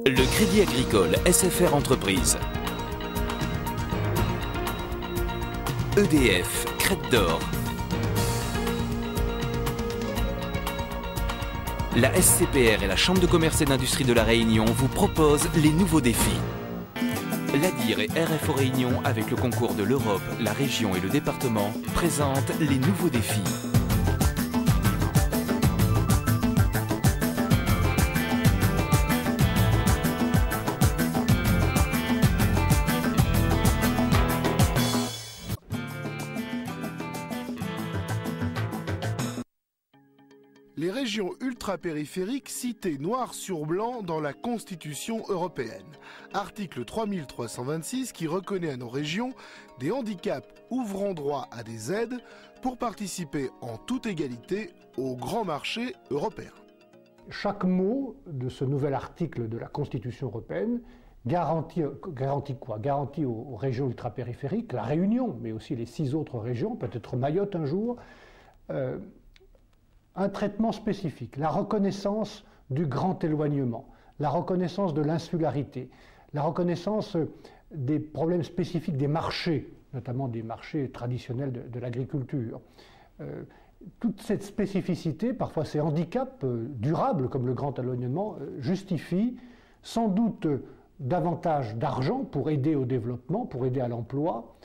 Le Crédit Agricole SFR Entreprises. EDF, Crête d'Or. La SCPR et la Chambre de commerce et d'industrie de La Réunion vous proposent les nouveaux défis. L'ADIR et RFO Réunion, avec le concours de l'Europe, la région et le département, présentent les nouveaux défis. Les régions ultrapériphériques citées noir sur blanc dans la Constitution européenne. Article 3326 qui reconnaît à nos régions des handicaps ouvrant droit à des aides pour participer en toute égalité au grand marché européen. Chaque mot de ce nouvel article de la Constitution européenne garantit quoi? Garantit aux régions ultrapériphériques, la Réunion, mais aussi les 6 autres régions, peut-être Mayotte un jour, un traitement spécifique, la reconnaissance du grand éloignement, la reconnaissance de l'insularité, la reconnaissance des problèmes spécifiques des marchés, notamment des marchés traditionnels de l'agriculture. Toute cette spécificité, parfois ces handicaps durables comme le grand éloignement, justifient sans doute davantage d'argent pour aider au développement, pour aider à l'emploi,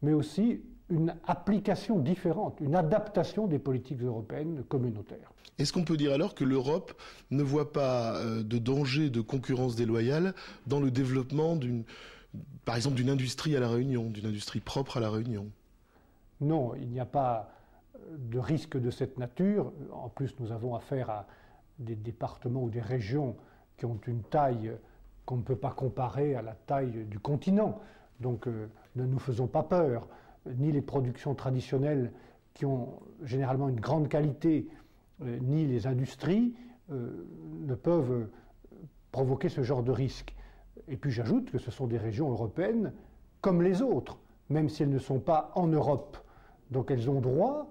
mais aussi une application différente, une adaptation des politiques européennes communautaires. Est-ce qu'on peut dire alors que l'Europe ne voit pas de danger de concurrence déloyale dans le développement par exemple d'une industrie à La Réunion, d'une industrie propre à La Réunion? Non, il n'y a pas de risque de cette nature. En plus, nous avons affaire à des départements ou des régions qui ont une taille qu'on ne peut pas comparer à la taille du continent. Donc ne nous faisons pas peur. Ni les productions traditionnelles qui ont généralement une grande qualité, ni les industries ne peuvent provoquer ce genre de risque. Et puis j'ajoute que ce sont des régions européennes comme les autres, même si elles ne sont pas en Europe. Donc elles ont droit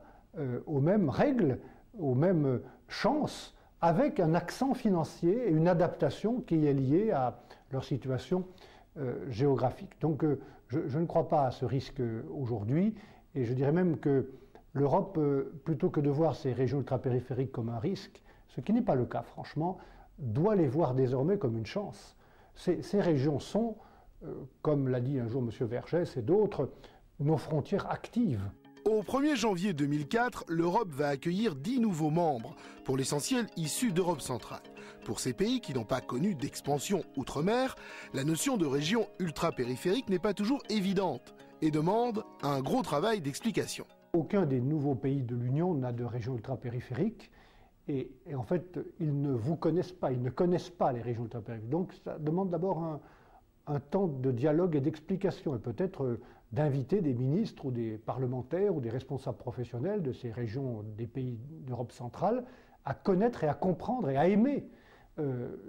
aux mêmes règles, aux mêmes chances, avec un accent financier et une adaptation qui est liée à leur situation géographique. Donc je ne crois pas à ce risque aujourd'hui, et je dirais même que l'Europe, plutôt que de voir ces régions ultrapériphériques comme un risque, ce qui n'est pas le cas franchement, doit les voir désormais comme une chance. Ces régions sont, comme l'a dit un jour M. Vergès et d'autres, nos frontières actives. Au 1er janvier 2004, l'Europe va accueillir 10 nouveaux membres, pour l'essentiel issus d'Europe centrale. Pour ces pays qui n'ont pas connu d'expansion outre-mer, la notion de région ultra-périphérique n'est pas toujours évidente et demande un gros travail d'explication. Aucun des nouveaux pays de l'Union n'a de région ultra-périphérique et en fait, ils ne vous connaissent pas, ils ne connaissent pas les régions ultra-périphériques. Donc ça demande d'abord un temps de dialogue et d'explication et peut-être d'inviter des ministres ou des parlementaires ou des responsables professionnels de ces régions des pays d'Europe centrale à connaître et à comprendre et à aimer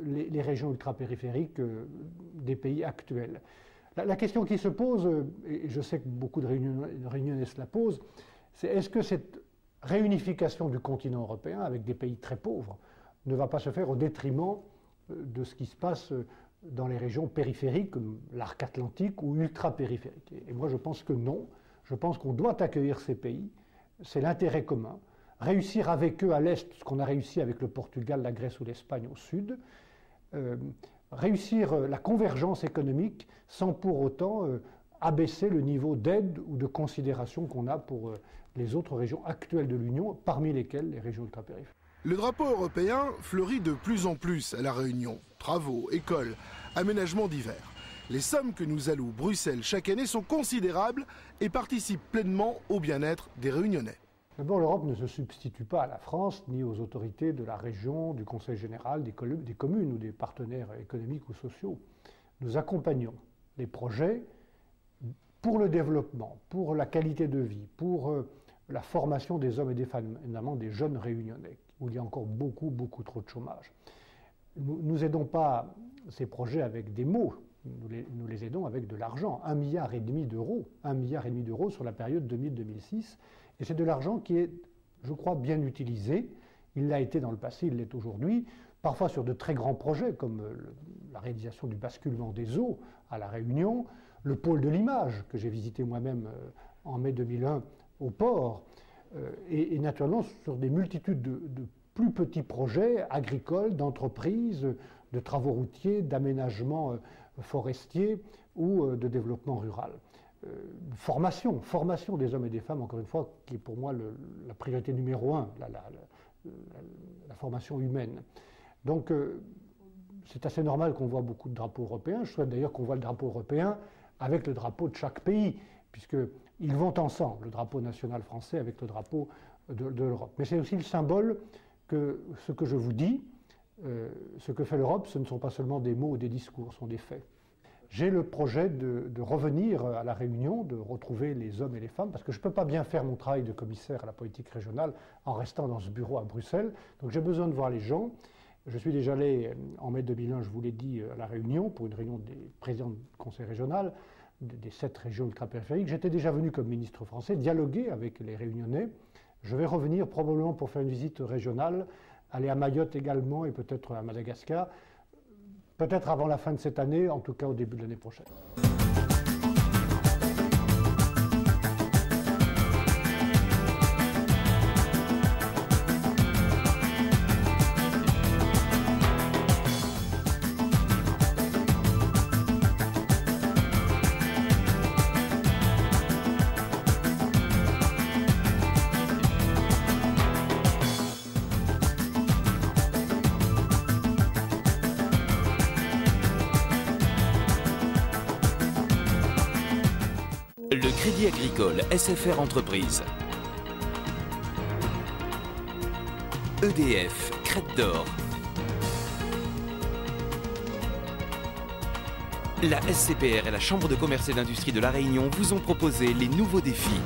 les régions ultrapériphériques des pays actuels. La question qui se pose, et je sais que beaucoup de Réunionnais se la posent, c'est est-ce que cette réunification du continent européen avec des pays très pauvres ne va pas se faire au détriment de ce qui se passe dans les régions périphériques comme l'arc atlantique ou ultra-périphériques. Et moi je pense que non, je pense qu'on doit accueillir ces pays, c'est l'intérêt commun. Réussir avec eux à l'est ce qu'on a réussi avec le Portugal, la Grèce ou l'Espagne au sud, réussir la convergence économique sans pour autant abaisser le niveau d'aide ou de considération qu'on a pour les autres régions actuelles de l'Union, parmi lesquelles les régions ultrapériphériques. Le drapeau européen fleurit de plus en plus à La Réunion. Travaux, écoles, aménagements divers. Les sommes que nous alloue Bruxelles chaque année sont considérables et participent pleinement au bien-être des Réunionnais. D'abord, l'Europe ne se substitue pas à la France, ni aux autorités de la région, du Conseil général, des communes ou des partenaires économiques ou sociaux. Nous accompagnons les projets pour le développement, pour la qualité de vie, pour la formation des hommes et des femmes, notamment des jeunes Réunionnais, où il y a encore beaucoup trop de chômage. Nous n'aidons pas ces projets avec des mots, nous les aidons avec de l'argent, 1,5 milliard d'euros, 1,5 milliard sur la période 2000-2006. Et c'est de l'argent qui est, je crois, bien utilisé. Il l'a été dans le passé, il l'est aujourd'hui, parfois sur de très grands projets comme la réalisation du basculement des eaux à La Réunion, le pôle de l'image que j'ai visité moi-même en mai 2001 au port, et naturellement sur des multitudes de plus petits projets agricoles, d'entreprises, de travaux routiers, d'aménagement forestier ou de développement rural. Formation des hommes et des femmes, encore une fois, qui est pour moi la priorité numéro 1, la formation humaine. Donc c'est assez normal qu'on voit beaucoup de drapeaux européens. Je souhaite d'ailleurs qu'on voit le drapeau européen avec le drapeau de chaque pays, puisqu'ils vont ensemble, le drapeau national français avec le drapeau de l'Europe. Mais c'est aussi le symbole que ce que je vous dis, ce que fait l'Europe, ce ne sont pas seulement des mots ou des discours, ce sont des faits. J'ai le projet de revenir à La Réunion, de retrouver les hommes et les femmes, parce que je ne peux pas bien faire mon travail de commissaire à la politique régionale en restant dans ce bureau à Bruxelles. Donc j'ai besoin de voir les gens. Je suis déjà allé en mai 2001, je vous l'ai dit, à La Réunion, pour une réunion des présidents du conseil régional, des 7 régions ultrapériphériques. J'étais déjà venu comme ministre français, dialoguer avec les Réunionnais. Je vais revenir probablement pour faire une visite régionale, aller à Mayotte également et peut-être à Madagascar. Peut-être avant la fin de cette année, en tout cas au début de l'année prochaine. Le Crédit Agricole SFR Entreprise. EDF, Crête d'Or. La SCPR et la Chambre de commerce et d'industrie de La Réunion vous ont proposé les nouveaux défis.